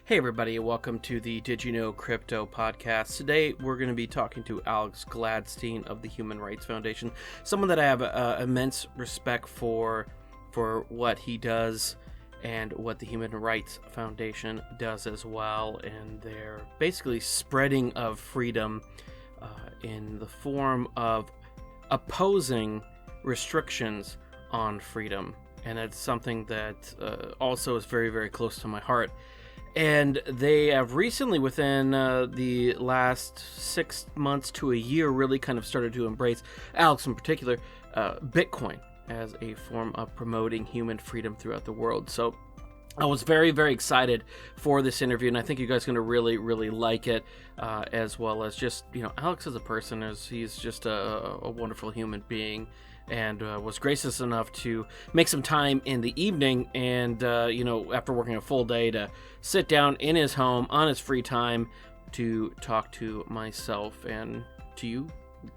Hey everybody, welcome to the Did You Know Crypto podcast. Today we're going to be talking to Alex Goldstein of the Human Rights Foundation, someone that I have immense respect for what he does and what the Human Rights Foundation does as well, and their basically spreading of freedom in the form of opposing restrictions on freedom. And it's something that also is very, very close to my heart. And they have recently, within the last 6 months to a year, really kind of started to embrace, Alex in particular, Bitcoin as a form of promoting human freedom throughout the world. So I was very, very excited for this interview, and I think you guys are going to really, really like it, as well as just, Alex as a person, he's just a wonderful human being, and was gracious enough to make some time in the evening and, after working a full day, to sit down in his home on his free time to talk to myself and to you,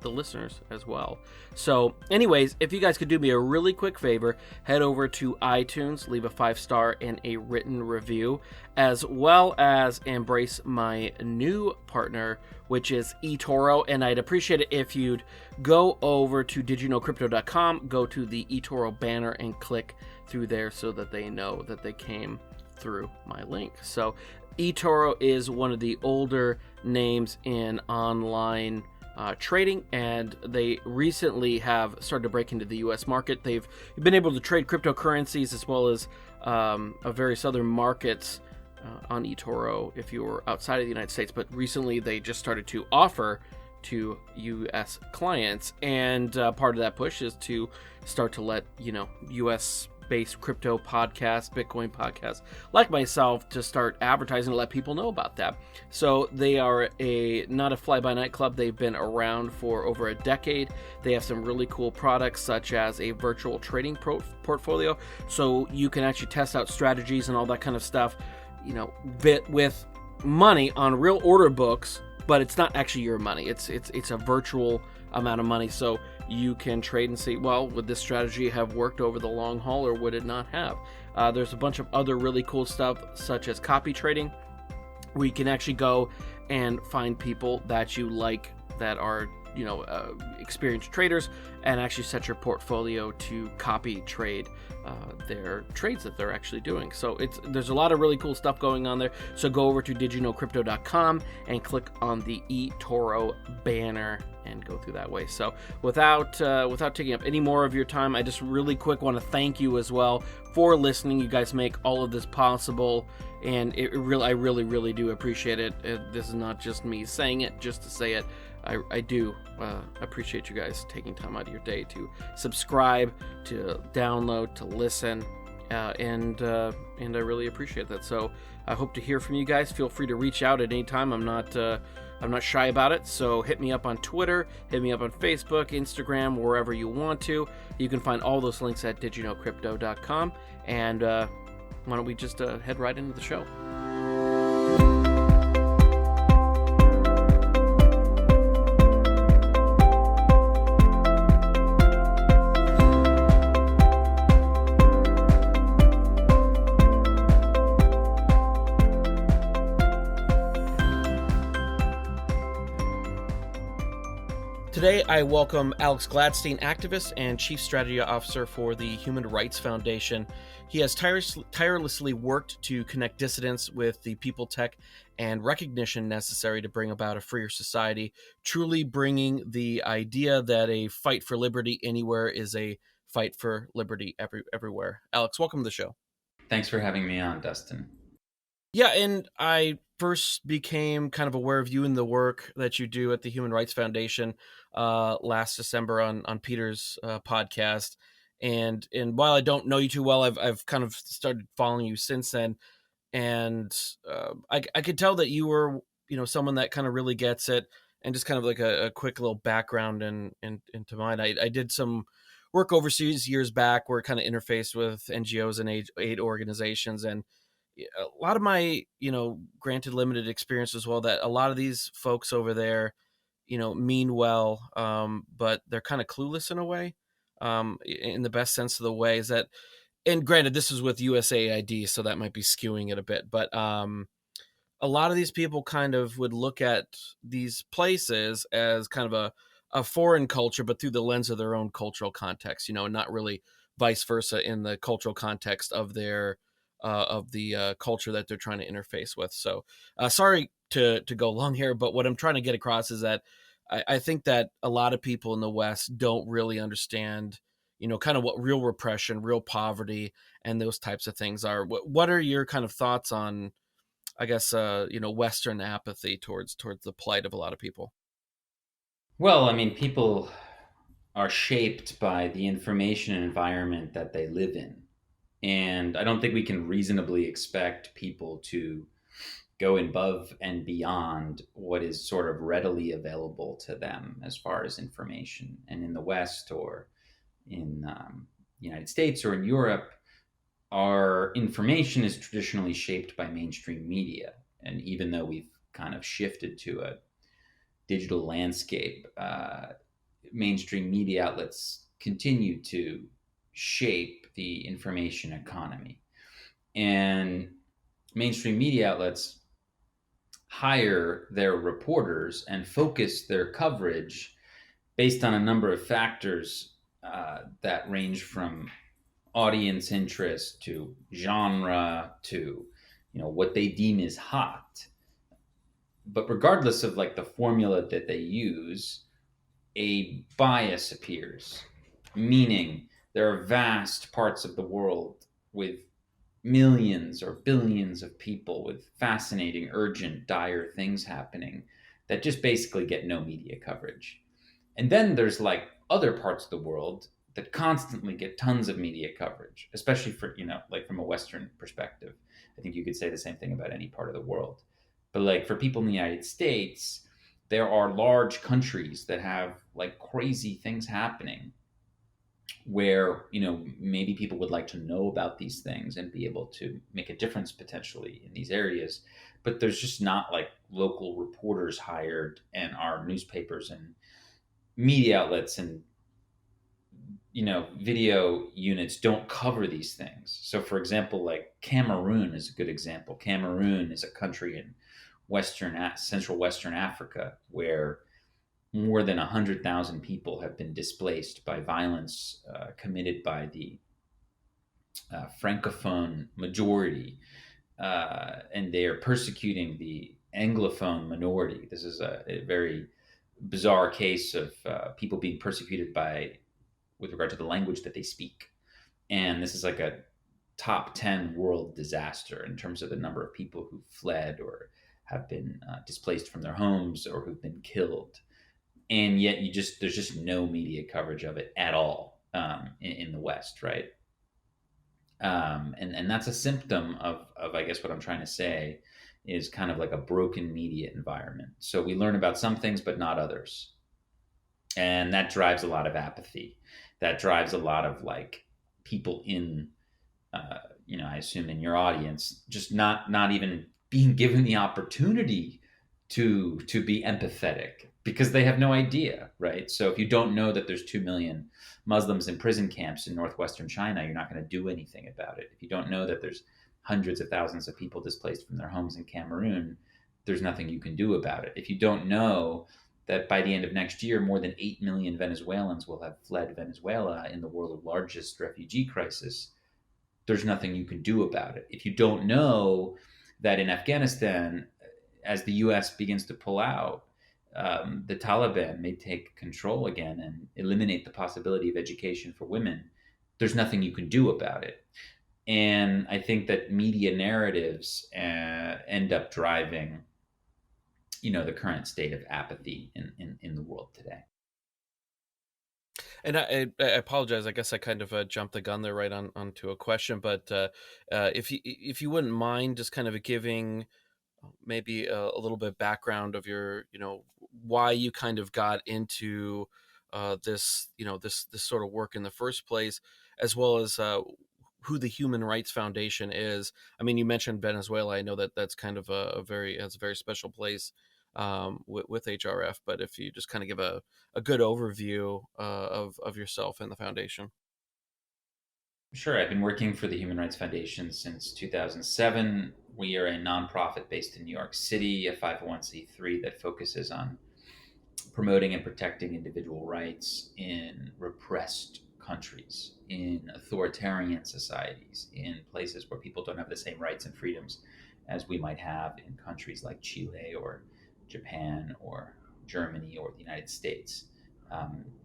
the listeners, as well. So anyways, if you guys could do me a really quick favor, head over to iTunes, leave a 5-star and a written review, as well as embrace my new partner, which is eToro. And I'd appreciate it if you'd go over to didyouknowcrypto.com, go to the eToro banner and click through there so that they know that they came through my link. So eToro is one of the older names in online trading, and they recently have started to break into the U.S. market. They've been able to trade cryptocurrencies as well as various other markets on eToro if you were outside of the United States, but recently they just started to offer to U.S. clients, and part of that push is to start to let U.S. based crypto podcasts, Bitcoin podcasts like myself, to start advertising to let people know about that. So they are not a fly-by-night club. They've been around for over a decade. They have some really cool products, such as a virtual trading portfolio, so you can actually test out strategies and all that kind of stuff, with money on real order books, but it's not actually your money. It's a virtual amount of money, so you can trade and see, well, would this strategy have worked over the long haul or would it not have? There's a bunch of other really cool stuff, such as copy trading, where you can actually go and find people that you like that are experienced traders, and actually set your portfolio to copy trade their trades that they're actually doing. So there's a lot of really cool stuff going on there. So go over to didyouknowcrypto.com and click on the eToro banner and go through that way. So without taking up any more of your time, I just really quick want to thank you as well for listening. You guys make all of this possible, and I really, really do appreciate it. This is not just me saying it just to say it. I do appreciate you guys taking time out of your day to subscribe, to download, to listen, and I really appreciate that. So I hope to hear from you guys. Feel free to reach out at any time. I'm not shy about it. So hit me up on Twitter, hit me up on Facebook, Instagram, wherever you want to. You can find all those links at didyouknowcrypto.com. And why don't we just head right into the show? Today, I welcome Alex Goldstein, activist and Chief Strategy Officer for the Human Rights Foundation. He has tirelessly worked to connect dissidents with the people, tech, and recognition necessary to bring about a freer society, truly bringing the idea that a fight for liberty anywhere is a fight for liberty everywhere. Alex, welcome to the show. Thanks for having me on, Dustin. Yeah, and I first became kind of aware of you and the work that you do at the Human Rights Foundation last December on Peter's podcast. And while I don't know you too well, I've kind of started following you since then. And I could tell that you were, someone that kind of really gets it. And just kind of like a quick little background into mine. I did some work overseas years back where it kind of interfaced with NGOs and aid organizations, and a lot of my, granted limited experience as well, that a lot of these folks over there, mean well, but they're kind of clueless in a way, in the best sense of the way. Is that, and granted, this is with USAID, so that might be skewing it a bit, but a lot of these people kind of would look at these places as kind of a foreign culture, but through the lens of their own cultural context, not really vice versa in the cultural context of their of the culture that they're trying to interface with. So, sorry to go long here, but what I'm trying to get across is that I think that a lot of people in the West don't really understand, kind of what real repression, real poverty, and those types of things are. What are your kind of thoughts on, I guess, Western apathy towards the plight of a lot of people? Well, I mean, people are shaped by the information environment that they live in. And I don't think we can reasonably expect people to go above and beyond what is sort of readily available to them as far as information. And in the West or in the United States or in Europe, our information is traditionally shaped by mainstream media. And even though we've kind of shifted to a digital landscape, mainstream media outlets continue to shape the information economy. And mainstream media outlets hire their reporters and focus their coverage based on a number of factors that range from audience interest to genre to what they deem is hot. But regardless of like the formula that they use, a bias appears, meaning there are vast parts of the world with millions or billions of people with fascinating, urgent, dire things happening that just basically get no media coverage. And then there's like other parts of the world that constantly get tons of media coverage, especially for, like from a Western perspective. I think you could say the same thing about any part of the world. But like for people in the United States, there are large countries that have like crazy things happening where maybe people would like to know about these things and be able to make a difference potentially in these areas, but there's just not like local reporters hired, and our newspapers and media outlets and video units don't cover these things. So for example, like Cameroon is a good example. Cameroon is a country in central western Africa where more than 100,000 people have been displaced by violence committed by the Francophone majority, and they are persecuting the Anglophone minority. This is a very bizarre case of people being persecuted with regard to the language that they speak. And this is like a top 10 world disaster in terms of the number of people who fled or have been displaced from their homes or who've been killed. And yet there's just no media coverage of it at all in the West, right? And that's a symptom of I guess what I'm trying to say is kind of like a broken media environment. So we learn about some things but not others, and that drives a lot of apathy. That drives a lot of like people in I assume in your audience, just not even being given the opportunity to be empathetic because they have no idea, right? So if you don't know that there's 2 million Muslims in prison camps in northwestern China, you're not going to do anything about it. If you don't know that there's hundreds of thousands of people displaced from their homes in Cameroon, there's nothing you can do about it. If you don't know that by the end of next year, more than 8 million Venezuelans will have fled Venezuela in the world's largest refugee crisis, there's nothing you can do about it. If you don't know that in Afghanistan, as the US begins to pull out, the Taliban may take control again and eliminate the possibility of education for women, there's nothing you can do about it. And I think that media narratives end up driving, the current state of apathy in the world today. And I apologize. I guess I kind of jumped the gun there right onto a question, but if you wouldn't mind just kind of giving maybe a little bit of background of your, why you kind of got into this, this sort of work in the first place, as well as who the Human Rights Foundation is. I mean, you mentioned Venezuela. I know that that's kind of has a very special place with HRF. But if you just kind of give a good overview of yourself and the foundation. Sure, I've been working for the Human Rights Foundation since 2007. We are a nonprofit based in New York City, a 501c3 that focuses on promoting and protecting individual rights in repressed countries, in authoritarian societies, in places where people don't have the same rights and freedoms as we might have in countries like Chile or Japan or Germany or the United States.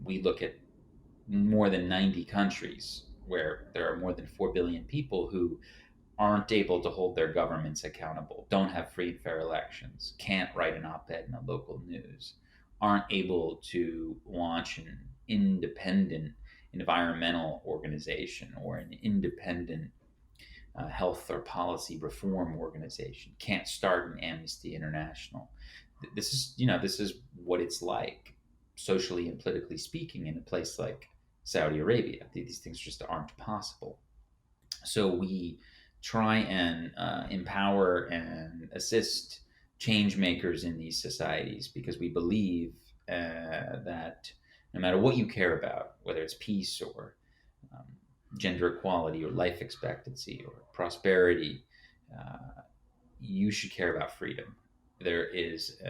We look at more than 90 countries where there are more than 4 billion people who aren't able to hold their governments accountable, don't have free and fair elections, can't write an op ed in a local news, aren't able to launch an independent environmental organization or an independent health or policy reform organization, can't start an Amnesty International. This is what it's like, socially and politically speaking, in a place like Saudi Arabia. These things just aren't possible. So we try and empower and assist change makers in these societies because we believe that no matter what you care about, whether it's peace or um, gender equality or life expectancy or prosperity, you should care about freedom. There is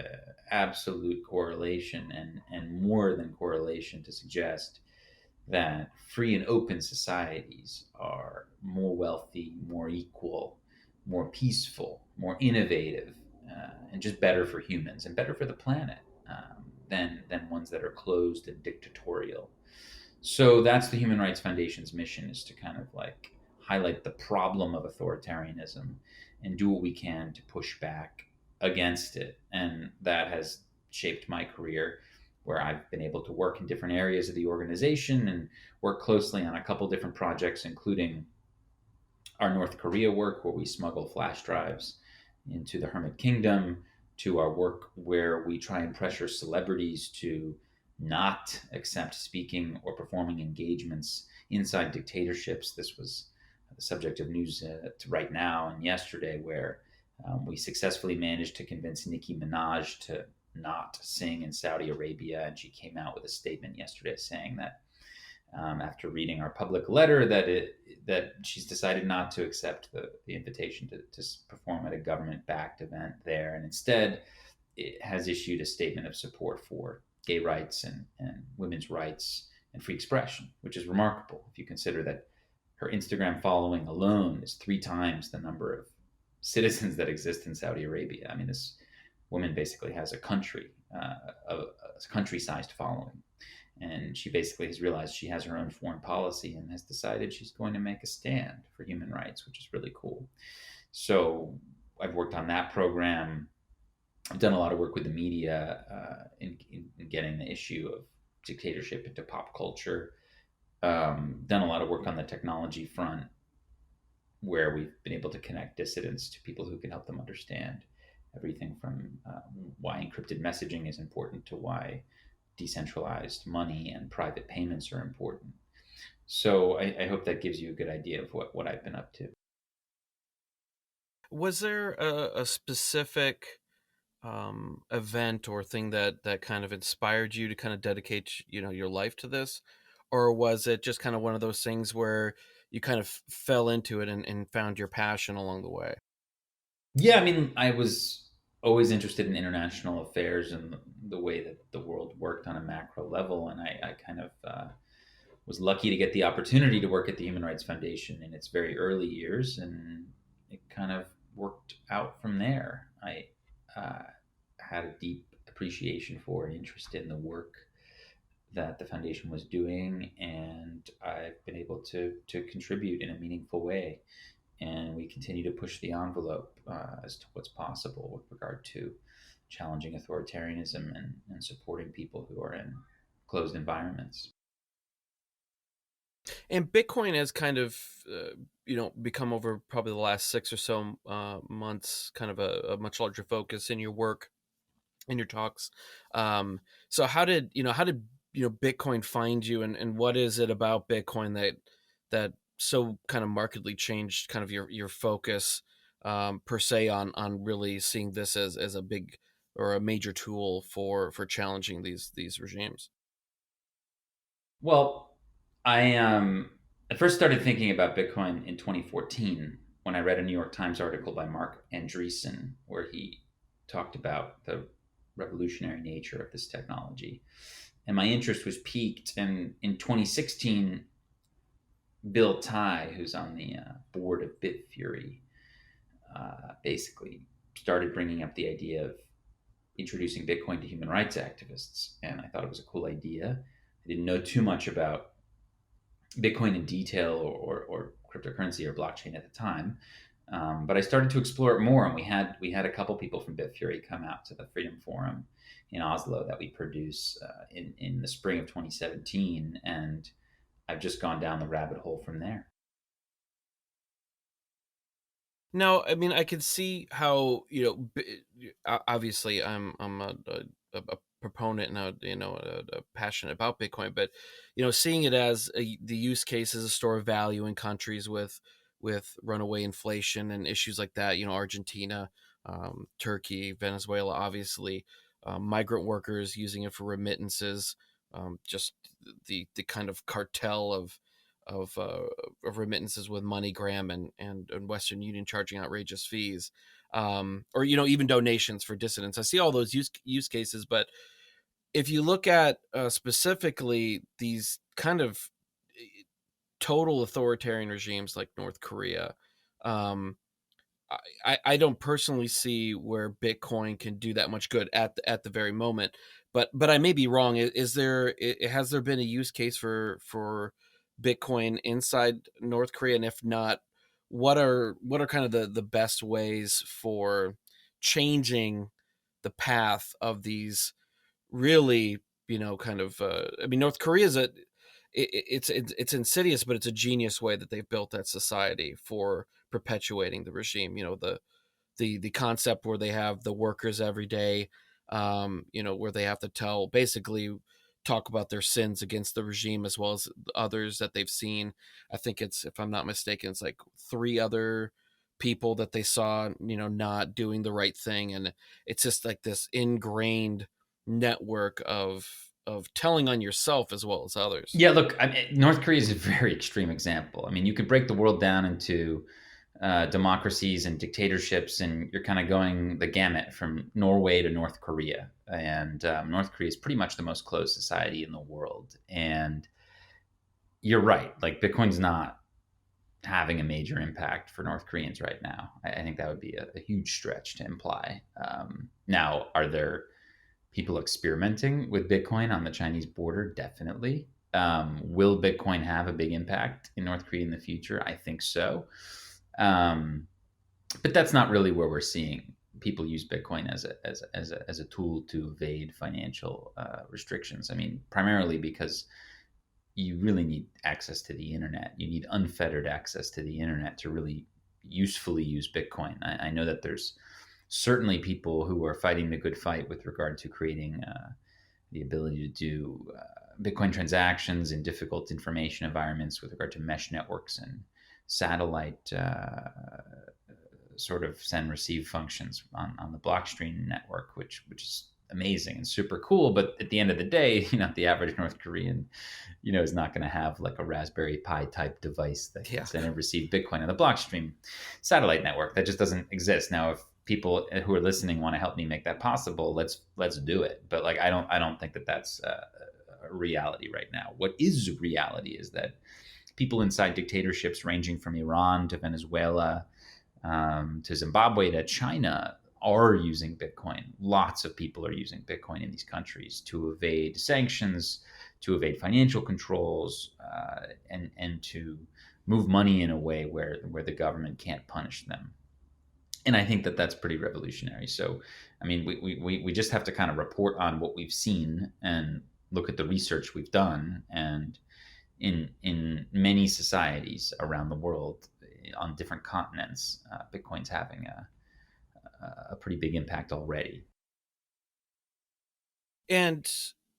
absolute correlation and more than correlation to suggest that free and open societies are more wealthy, more equal, more peaceful, more innovative, and just better for humans and better for the planet than ones that are closed and dictatorial. So that's the Human Rights Foundation's mission, is to kind of like highlight the problem of authoritarianism and do what we can to push back against it. And that has shaped my career, where I've been able to work in different areas of the organization and work closely on a couple different projects, including our North Korea work, where we smuggle flash drives into the Hermit Kingdom, to our work where we try and pressure celebrities to not accept speaking or performing engagements inside dictatorships. This was the subject of news right now and yesterday, where we successfully managed to convince Nicki Minaj to not sing in Saudi Arabia, and she came out with a statement yesterday saying that after reading our public letter that she's decided not to accept the invitation to perform at a government-backed event there, and instead it has issued a statement of support for gay rights and women's rights and free expression, which is remarkable if you consider that her Instagram following alone is 3 times the number of citizens that exist in Saudi Arabia. I mean, this woman basically has a country-sized following, and she basically has realized she has her own foreign policy and has decided she's going to make a stand for human rights, which is really cool. So I've worked on that program. I've done a lot of work with the media in getting the issue of dictatorship into pop culture. Done a lot of work on the technology front, where we've been able to connect dissidents to people who can help them understand everything from why encrypted messaging is important to why decentralized money and private payments are important. So I hope that gives you a good idea of what I've been up to. Was there a specific event or thing that kind of inspired you to kind of dedicate your life to this, or was it just kind of one of those things where you kind of fell into it and found your passion along the way? Yeah, I mean, I was always interested in international affairs and the way that the world worked on a macro level, and I kind of was lucky to get the opportunity to work at the Human Rights Foundation in its very early years, and it kind of worked out from there. I had a deep appreciation for and interest in the work that the foundation was doing, and I've been able to contribute in a meaningful way. And we continue to push the envelope as to what's possible with regard to challenging authoritarianism and supporting people who are in closed environments. And Bitcoin has kind of become, over probably the last 6 or so months, kind of a much larger focus in your work, in your talks. So how did Bitcoin find you, and what is it about Bitcoin that so kind of markedly changed kind of your focus, per se, on really seeing this as a big or a major tool for challenging these regimes? Well, I first started thinking about Bitcoin in 2014 when I read a New York Times article by Mark Andreessen where he talked about the revolutionary nature of this technology. And my interest was piqued. And in 2016, Bill Tai, who's on the board of Bitfury, basically started bringing up the idea of introducing Bitcoin to human rights activists. And I thought it was a cool idea. I didn't know too much about Bitcoin in detail or cryptocurrency or blockchain at the time. But I started to explore it more, and we had a couple people from Bitfury come out to the Freedom Forum in Oslo that we produce in the spring of 2017, and I've just gone down the rabbit hole from there. No, I mean I could see how obviously I'm a proponent and a passionate about Bitcoin, but seeing it as the use case as a store of value in countries with runaway inflation and issues like that, Argentina, Turkey, Venezuela, obviously, migrant workers using it for remittances, just the kind of cartel of uh, of remittances with MoneyGram and Western Union charging outrageous fees, or even donations for dissidents. I see all those use cases, but if you look at specifically these kind of total authoritarian regimes like North Korea, um, I don't personally see where Bitcoin can do that much good at the very moment, but I may be wrong. Has there been a use case for Bitcoin inside North Korea, and if not, what are kind of the best ways for changing the path of these really kind of I mean North Korea is it's insidious, but it's a genius way that they've built that society for perpetuating the regime. The concept where they have the workers every day, where they have to basically talk about their sins against the regime as well as others that they've seen. I think it's, if I'm not mistaken, it's like three other people that they saw, not doing the right thing, and it's just like this ingrained network of telling on yourself as well as others. Yeah, look, North Korea is a very extreme example. I mean, you could break the world down into democracies and dictatorships, and you're kind of going the gamut from Norway to North Korea. And North Korea is pretty much the most closed society in the world. And you're right, like Bitcoin's not having a major impact for North Koreans right now. I think that would be a huge stretch to imply. Now, are there people experimenting with Bitcoin on the Chinese border? Definitely. Will Bitcoin have a big impact in North Korea in the future? I think so. Um, but that's not really where we're seeing people use Bitcoin as a tool to evade financial restrictions. I mean, primarily because you really need access to the internet. You need unfettered access to the internet to really usefully use Bitcoin. I know that there's certainly people who are fighting the good fight with regard to creating the ability to do Bitcoin transactions in difficult information environments with regard to mesh networks and satellite sort of send receive functions on the blockstream network, which is amazing and super cool. But at the end of the day, the average North Korean, is not going to have like a Raspberry Pi type device that can send and receive Bitcoin on the blockstream satellite network. That just doesn't exist. Now, if people who are listening want to help me make that possible, let's do it. But like, I don't think that that's a reality right now. What is reality is that people inside dictatorships ranging from Iran to Venezuela to Zimbabwe to China are using Bitcoin. Lots of people are using Bitcoin in these countries to evade sanctions, to evade financial controls, and to move money in a way where the government can't punish them. And I think that that's pretty revolutionary. So, I mean, we just have to kind of report on what we've seen and look at the research we've done. And in many societies around the world, on different continents, Bitcoin's having a pretty big impact already. And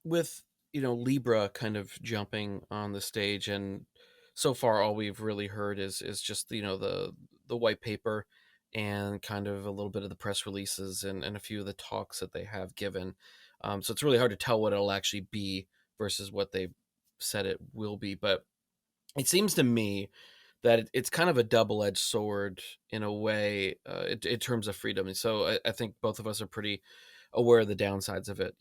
with Libra kind of jumping on the stage, and so far all we've really heard is just the white paper and kind of a little bit of the press releases and a few of the talks that they have given. So it's really hard to tell what it'll actually be versus what they said it will be. But it seems to me that it's kind of a double-edged sword in a way, in terms of freedom. And so I think both of us are pretty aware of the downsides of it.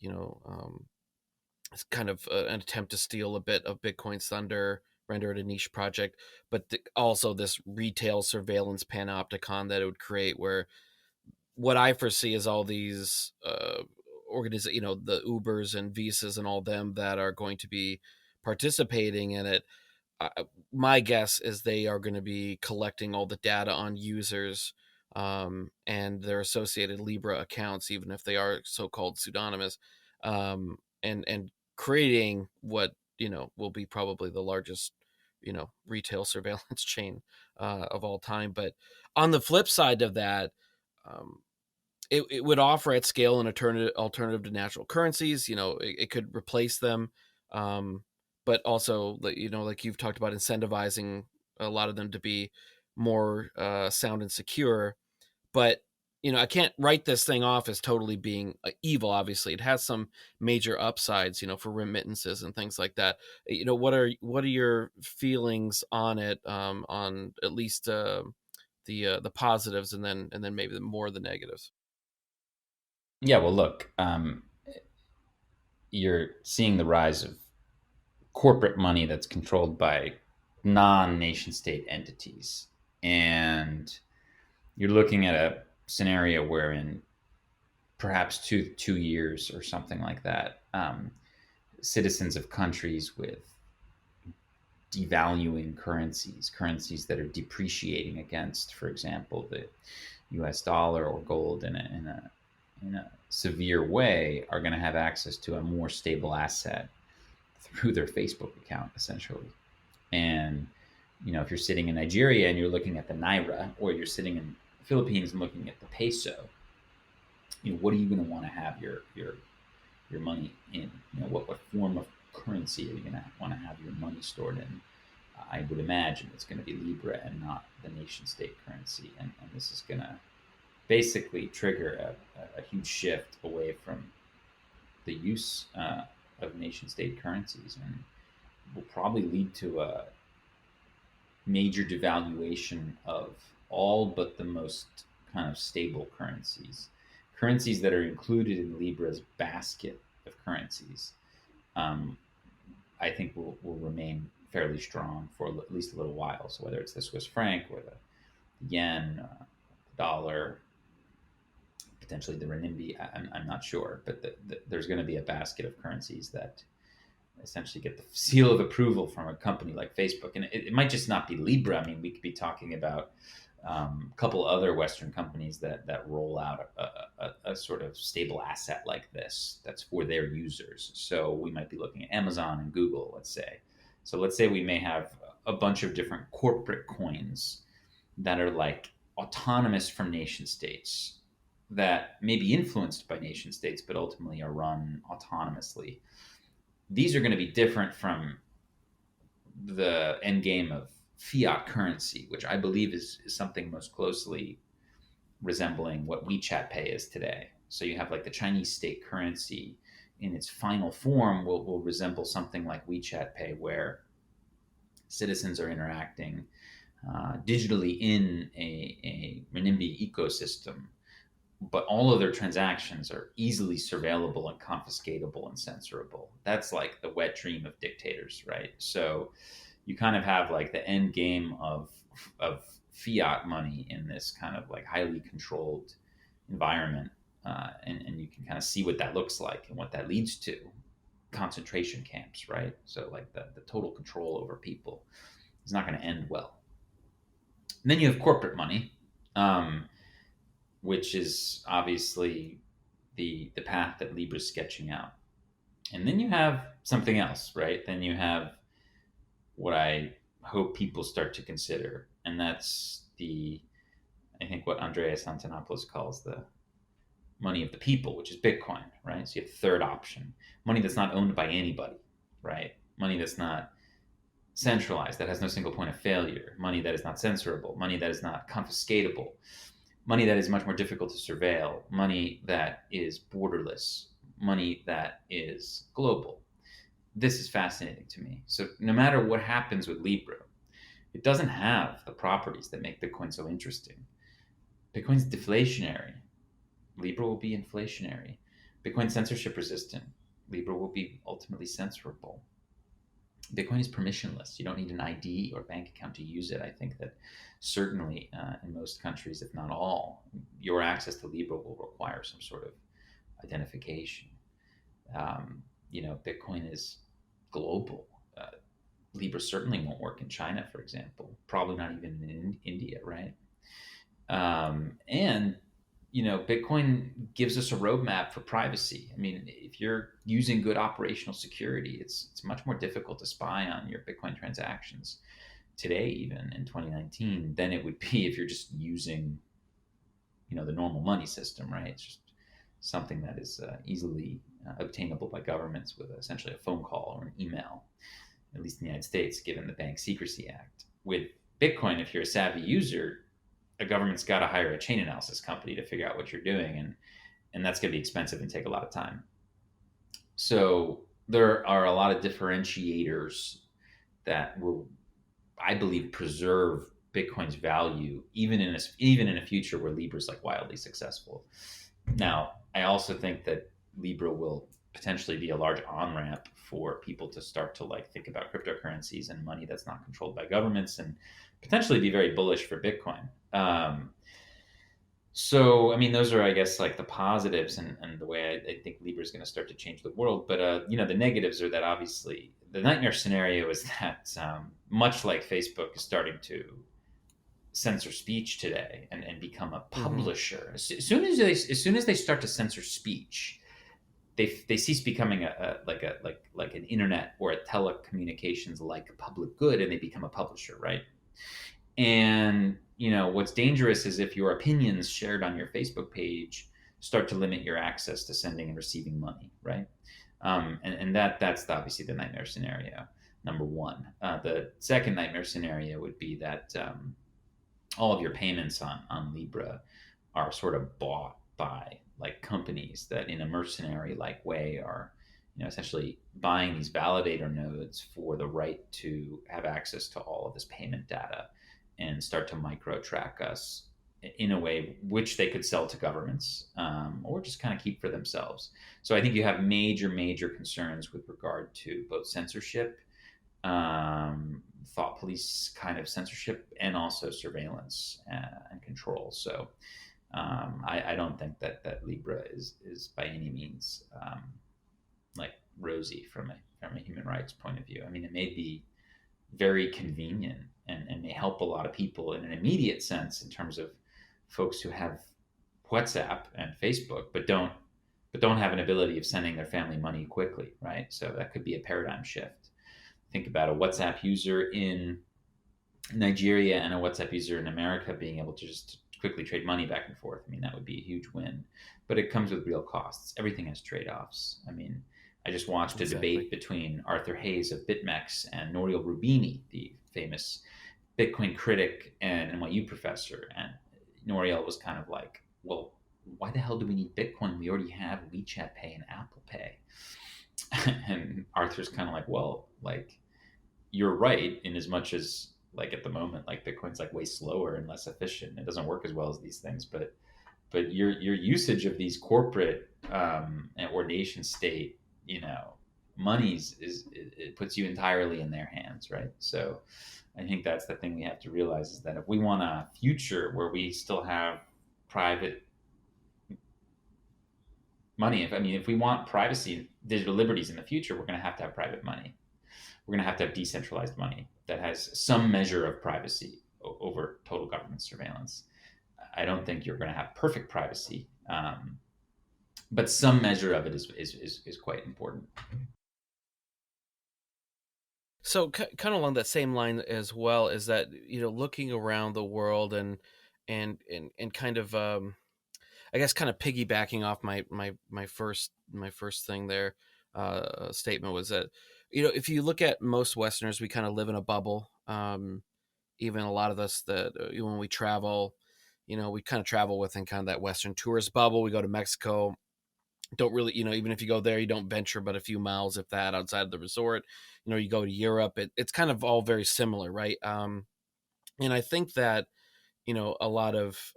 It's kind of an attempt to steal a bit of Bitcoin's thunder, render it a niche project, but also this retail surveillance panopticon that it would create, where what I foresee is all these the Ubers and Visas and all them that are going to be participating in it. uh, my guess is they are going to be collecting all the data on users, and their associated Libra accounts, even if they are so-called pseudonymous, and creating what will be probably the largest retail surveillance chain of all time. But on the flip side of that, um, it would offer at scale an alternative to natural currencies. It could replace them, um, but also, like you've talked about, incentivizing a lot of them to be more sound and secure. But I can't write this thing off as totally being evil. Obviously, it has some major upsides, for remittances and things like that. What are your feelings on it? On at least the positives, and then maybe more of the negatives. Yeah, well, look, you're seeing the rise of corporate money that's controlled by non-nation state entities, and you're looking at a scenario where in perhaps two years or something like that, citizens of countries with devaluing currencies that are depreciating against, for example, the U.S. dollar or gold in a severe way, are going to have access to a more stable asset through their Facebook account, essentially. And if you're sitting in Nigeria and you're looking at the naira, or you're sitting in the Philippines and looking at the peso, what are you going to want to have your money in? What form of currency are you going to want to have your money stored in? I would imagine it's going to be Libra and not the nation state currency. And this is going to basically trigger a huge shift away from the use of nation state currencies, and will probably lead to a major devaluation of all but the most kind of stable currencies that are included in Libra's basket of currencies. um, I think will remain fairly strong for at least a little while. So whether it's the Swiss franc or the yen, the dollar, potentially the renminbi, I'm not sure, but there's going to be a basket of currencies that essentially get the seal of approval from a company like Facebook. And it might just not be Libra. I mean, we could be talking about a couple other Western companies that roll out a sort of stable asset like this that's for their users. So we might be looking at Amazon and Google, let's say. So let's say we may have a bunch of different corporate coins that are like autonomous from nation states, that may be influenced by nation states, but ultimately are run autonomously. These are going to be different from the end game of fiat currency, which I believe is something most closely resembling what WeChat Pay is today. So you have like the Chinese state currency in its final form will resemble something like WeChat Pay, where citizens are interacting digitally in a renminbi ecosystem, but all of their transactions are easily surveillable and confiscatable and censorable. That's like the wet dream of dictators, right? So you kind of have like the end game of fiat money in this kind of like highly controlled environment, and you can kind of see what that looks like and what that leads to. Concentration camps, right? So like the total control over people is not going to end well. And then you have corporate money, which is obviously the path that Libra's sketching out. And then you have something else, right? Then you have what I hope people start to consider, and that's I think what Andreas Antonopoulos calls the money of the people, which is Bitcoin, right? So you have the third option, money that's not owned by anybody, right? Money that's not centralized, that has no single point of failure, money that is not censorable, money that is not confiscatable, money that is much more difficult to surveil, money that is borderless, money that is global. This is fascinating to me. So no matter what happens with Libra, It doesn't have the properties that make Bitcoin so interesting. Bitcoin's deflationary. Libra will be inflationary. Bitcoin censorship resistant. Libra will be ultimately censorable. Bitcoin is permissionless. You don't need an ID or bank account to use it. I think that certainly in most countries, if not all, your access to Libra will require some sort of identification. Bitcoin is global. Libra certainly won't work in China, for example. Probably not even in India, right? And Bitcoin gives us a roadmap for privacy. I mean, if you're using good operational security, it's much more difficult to spy on your Bitcoin transactions today, even in 2019, than it would be if you're just using, the normal money system, right? It's just something that is easily obtainable by governments with essentially a phone call or an email, at least in the United States, given the Bank Secrecy Act. With Bitcoin, if you're a savvy user, a government's got to hire a chain analysis company to figure out what you're doing, and that's going to be expensive and take a lot of time. So there are a lot of differentiators that will, I believe, preserve Bitcoin's value even in a future where Libra is like wildly successful. Now, I also think that Libra will potentially be a large on ramp for people to start to like think about cryptocurrencies and money that's not controlled by governments, and potentially be very bullish for Bitcoin. So, I mean, those are, I guess, like the positives, and the way I think Libra is going to start to change the world. But, the negatives are that obviously the nightmare scenario is that much like Facebook is starting to censor speech today and become a publisher. As soon as they start to censor speech, they cease becoming like an internet or a telecommunications like public good, and they become a publisher, right? And what's dangerous is if your opinions shared on your Facebook page start to limit your access to sending and receiving money, right? And that's obviously the nightmare scenario number one. The second nightmare scenario would be that all of your payments on Libra are sort of bought by like companies that in a mercenary like way are essentially buying these validator nodes for the right to have access to all of this payment data and start to micro track us in a way which they could sell to governments, or just kind of keep for themselves. So I think you have major concerns with regard to both censorship, thought police kind of censorship, and also surveillance and control. So I don't think that Libra is by any means like rosy from a human rights point of view. I mean, it may be very convenient and may help a lot of people in an immediate sense in terms of folks who have WhatsApp and Facebook, but don't have an ability of sending their family money quickly, right? So that could be a paradigm shift. Think about a WhatsApp user in Nigeria and a WhatsApp user in America being able to just quickly trade money back and forth. I mean, that would be a huge win, but it comes with real costs. Everything has trade-offs. I mean, I just watched a debate between Arthur Hayes of BitMEX and Nouriel Roubini, the famous Bitcoin critic and NYU professor. And Nouriel was kind of like, well, why the hell do we need Bitcoin? We already have WeChat Pay and Apple Pay. And Arthur's kind of like, well, like, you're right in as much as like at the moment, like Bitcoin's like way slower and less efficient. It doesn't work as well as these things, but your usage of these corporate or nation state, monies it puts you entirely in their hands, right? So I think that's the thing we have to realize, is that if we want a future where we still have private money, if we want privacy, digital liberties in the future, we're going to have private money. We're going to have decentralized money that has some measure of privacy over total government surveillance. I don't think you're going to have perfect privacy, but some measure of it is quite important. So kind of along that same line as well is that looking around the world and kind of I guess kind of piggybacking off my first thing there, statement was that if you look at most Westerners, we kind of live in a bubble. Even a lot of us that when we travel, we kind of travel within kind of that Western tourist bubble. We go to Mexico, don't really, even if you go there, you don't venture but a few miles, if that, outside of the resort. You go to Europe, it's kind of all very similar, right? And I think that, a lot of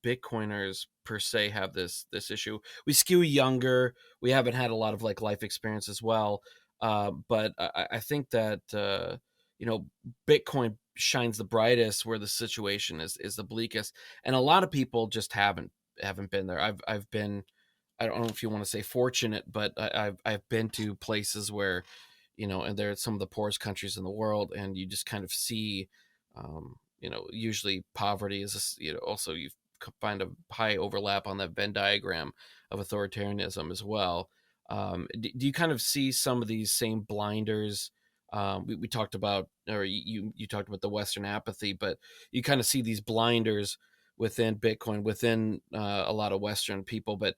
Bitcoiners per se have this issue. We skew younger. We haven't had a lot of like life experience as well. But I think that you know Bitcoin shines the brightest where the situation is the bleakest, and a lot of people just haven't been there. I've been, I don't know if you want to say fortunate, but I've been to places where, and they're some of the poorest countries in the world, and you just kind of see, usually poverty is, also you find a high overlap on that Venn diagram of authoritarianism as well. Do you kind of see some of these same blinders? We talked about, or you talked about the Western apathy, but you kind of see these blinders within Bitcoin, within a lot of Western people, but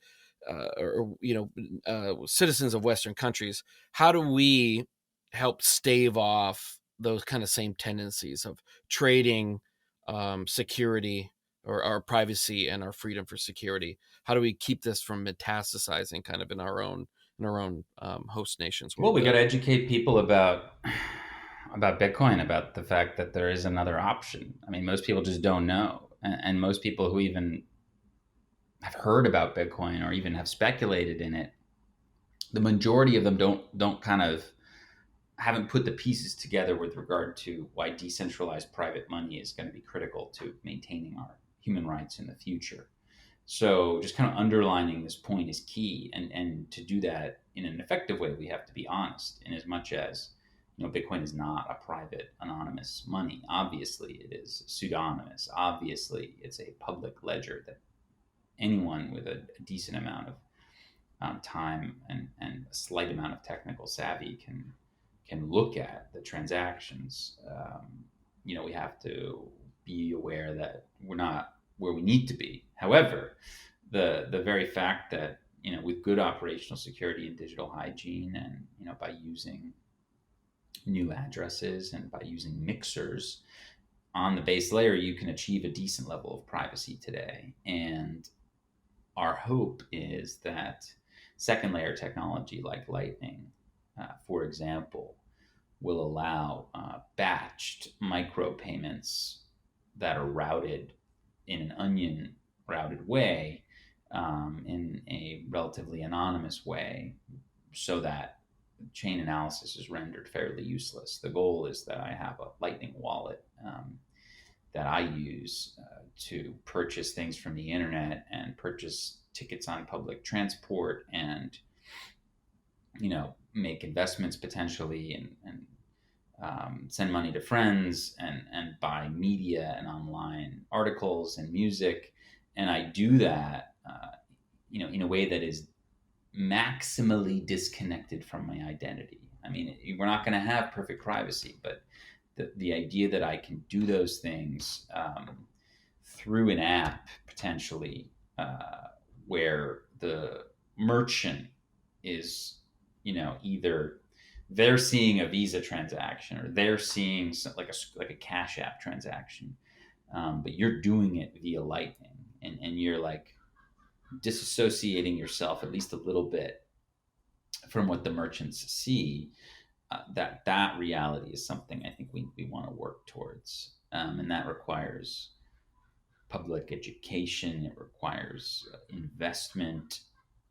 citizens of Western countries. How do we help stave off those kind of same tendencies of trading security, or our privacy and our freedom for security? How do we keep this from metastasizing kind of in our own host nations where Well, we we got live? to educate people about Bitcoin, about the fact that there is another option. I mean, most people just don't know, and most people who even have heard about Bitcoin or even have speculated in it, the majority of them don't kind of haven't put the pieces together with regard to why decentralized private money is going to be critical to maintaining our human rights in the future. So just kind of underlining this point is key, and to do that in an effective way, we have to be honest. In as much as Bitcoin is not a private anonymous money. Obviously, it is pseudonymous. Obviously, it's a public ledger that anyone with a decent amount of time and a slight amount of technical savvy can look at the transactions. We have to be aware that we're not where we need to be. However, the very fact that with good operational security and digital hygiene, and by using new addresses and by using mixers on the base layer, you can achieve a decent level of privacy today. And our hope is that second layer technology like Lightning, for example, will allow batched micropayments that are routed in an onion routed way, in a relatively anonymous way, so that chain analysis is rendered fairly useless. The goal is that I have a Lightning wallet that I use to purchase things from the internet and purchase tickets on public transport, and make investments potentially, and send money to friends, and buy media and online articles and music. And I do that in a way that is maximally disconnected from my identity. I mean, we're not going to have perfect privacy, but the idea that I can do those things through an app potentially, where the merchant is, either they're seeing a Visa transaction or they're seeing like a Cash App transaction, but you're doing it via Lightning, and you're like disassociating yourself at least a little bit from what the merchants see. That reality is something I think we want to work towards, and that requires public education. It requires investment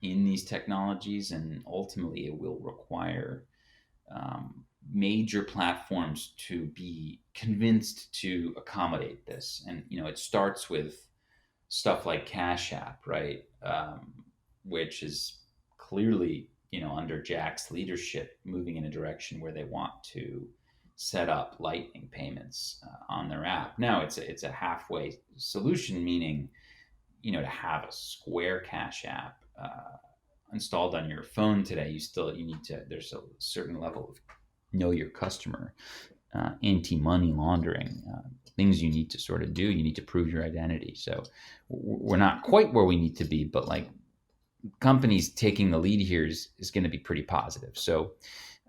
in these technologies, and ultimately, it will require major platforms to be convinced to accommodate this. And it starts with stuff like Cash App, right? Which is clearly, under Jack's leadership, moving in a direction where they want to set up Lightning payments on their app. Now, it's a halfway solution, meaning, to have a Square Cash App installed on your phone today, you need to. There's a certain level of know your customer, anti-money laundering, things you need to sort of do. You need to prove your identity. So we're not quite where we need to be, but like companies taking the lead here is going to be pretty positive. So,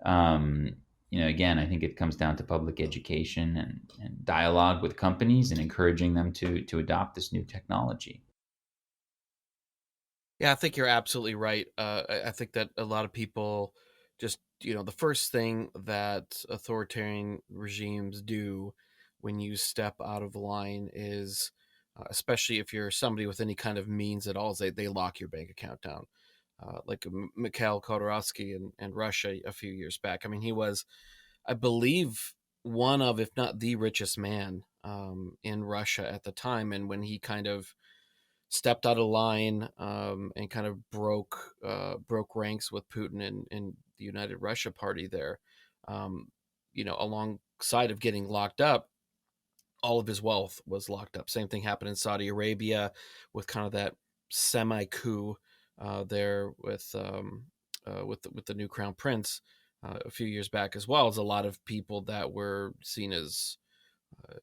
again, I think it comes down to public education and dialogue with companies and encouraging them to adopt this new technology. Yeah, I think you're absolutely right. I think that a lot of people just, the first thing that authoritarian regimes do when you step out of line is, especially if you're somebody with any kind of means at all, is they lock your bank account down. Like Mikhail Khodorkovsky in Russia a few years back. I mean, he was, I believe, one of, if not the richest man in Russia at the time. And when he kind of stepped out of line and kind of broke ranks with Putin and the United Russia Party there, um, alongside of getting locked up, all of his wealth was locked up. Same thing happened in Saudi Arabia with kind of that semi coup there with the new crown prince a few years back, as well as a lot of people that were seen as uh,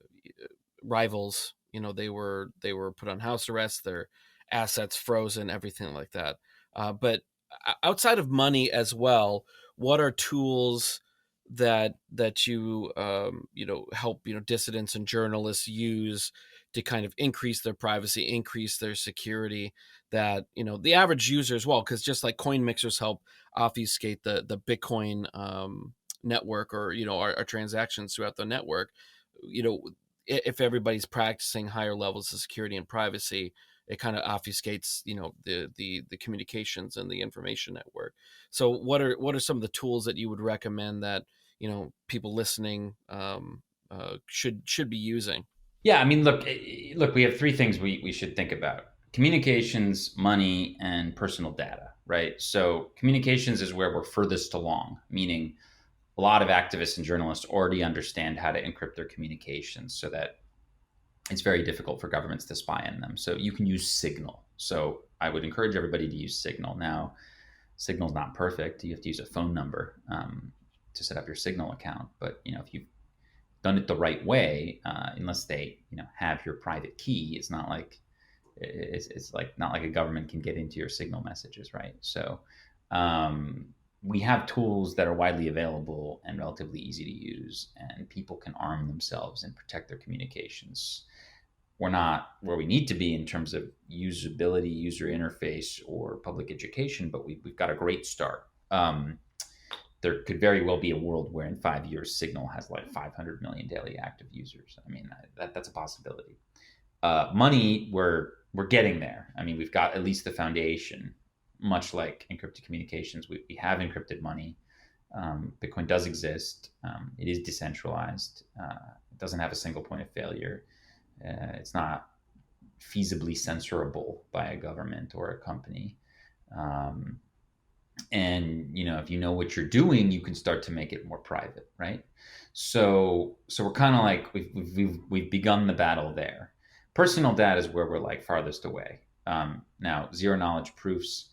rivals. They were put on house arrest, their assets frozen, everything like that. But outside of money as well, what are tools that help dissidents and journalists use to kind of increase their privacy, increase their security, that the average user as well, because just like coin mixers help obfuscate the Bitcoin network, or our transactions throughout the network, you know if everybody's practicing higher levels of security and privacy, it kind of obfuscates the communications and the information network. So what are some of the tools that you would recommend that people listening should be using? Yeah, I mean, look, we have three things we should think about: communications, money, and personal data, right? So communications is where we're furthest along, meaning a lot of activists and journalists already understand how to encrypt their communications so that it's very difficult for governments to spy on them. So you can use Signal. So I would encourage everybody to use Signal. Now, Signal's not perfect. You have to use a phone number to set up your Signal account. But if you've done it the right way, unless they have your private key, it's not like not like a government can get into your Signal messages, right? So we have tools that are widely available and relatively easy to use, and people can arm themselves and protect their communications. We're not where we need to be in terms of usability, user interface, or public education, but we've got a great start. There could very well be a world where in 5 years, Signal has like 500 million daily active users. I mean, that's a possibility. Money, we're getting there. I mean, we've got at least the foundation. Much like encrypted communications, we have encrypted money. Bitcoin does exist. It is decentralized. It doesn't have a single point of failure. It's not feasibly censorable by a government or a company. And if you know what you're doing, you can start to make it more private, right? So we're kind of like we've begun the battle there. Personal data is where we're like farthest away. Now, zero knowledge proofs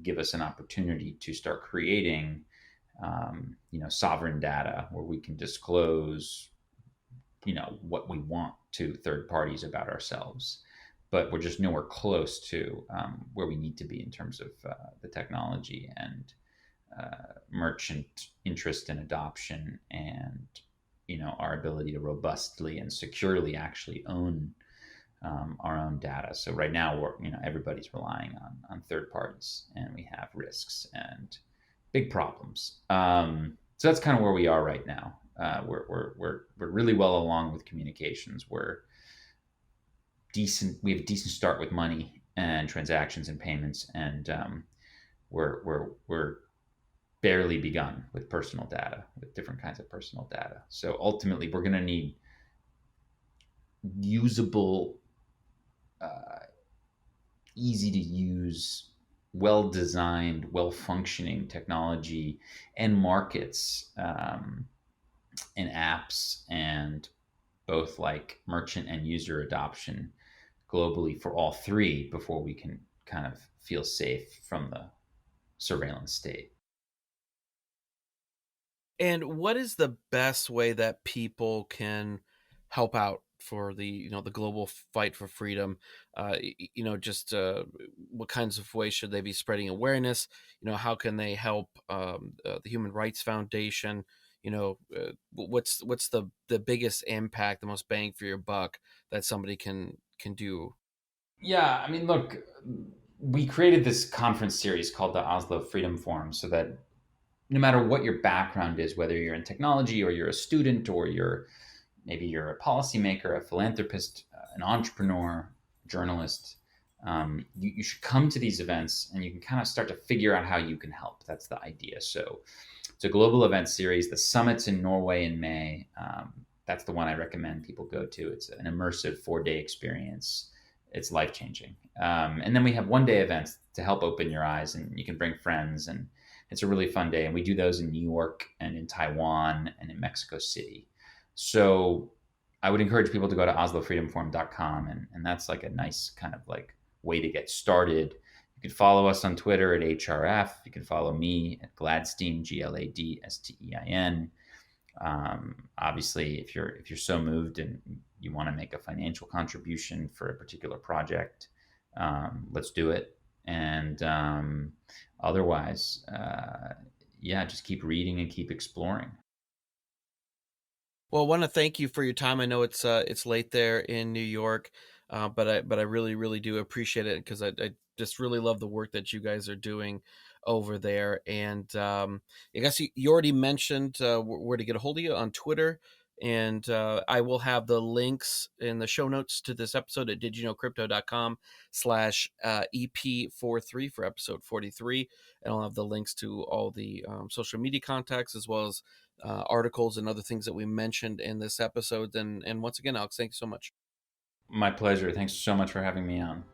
give us an opportunity to start creating, sovereign data where we can disclose, what we want to third parties about ourselves. But we're just nowhere close to where we need to be in terms of the technology and merchant interest and adoption, and our ability to robustly and securely actually own our own data. So right now, everybody's relying on third parties, and we have risks and big problems. So that's kind of where we are right now. We're really well along with communications. We have a decent start with money and transactions and payments, and we're barely begun with personal data, with different kinds of personal data. So ultimately, we're going to need usable, easy to use, well designed, well functioning technology and markets, and apps, and both like merchant and user adoption globally for all three before we can kind of feel safe from the surveillance state. And what is the best way that people can help out for the global fight for freedom? Just what kinds of ways should they be spreading awareness? How can they help the Human Rights Foundation? What's the biggest impact, the most bang for your buck that somebody can do? Yeah, I mean, look, we created this conference series called the Oslo Freedom Forum so that no matter what your background is, whether you're in technology or you're a student or you're maybe you're a policymaker, a philanthropist, an entrepreneur, journalist. You should come to these events and you can kind of start to figure out how you can help. That's the idea. So it's a global event series. The summit's in Norway in May. That's the one I recommend people go to. It's an immersive 4-day experience. It's life changing. And then we have 1-day events to help open your eyes, and you can bring friends, and it's a really fun day. And we do those in New York and in Taiwan and in Mexico City. So I would encourage people to go to oslofreedomforum.com, and that's like a nice kind of like way to get started. You can follow us on Twitter at HRF. You can follow me at Gladstein, Gladstein. Obviously, if you're so moved and you want to make a financial contribution for a particular project, let's do it. And otherwise, yeah, just keep reading and keep exploring. Well, I want to thank you for your time. I know it's late there in New York, but I really really do appreciate it because I just really love the work that you guys are doing over there. And I guess you already mentioned where to get a hold of you on Twitter, and I will have the links in the show notes to this episode at didyouknowcrypto.com/EP43 for episode 43, and I'll have the links to all the social media contacts as well as articles and other things that we mentioned in this episode. And once again, Alex, thank you so much. My pleasure. Thanks so much for having me on.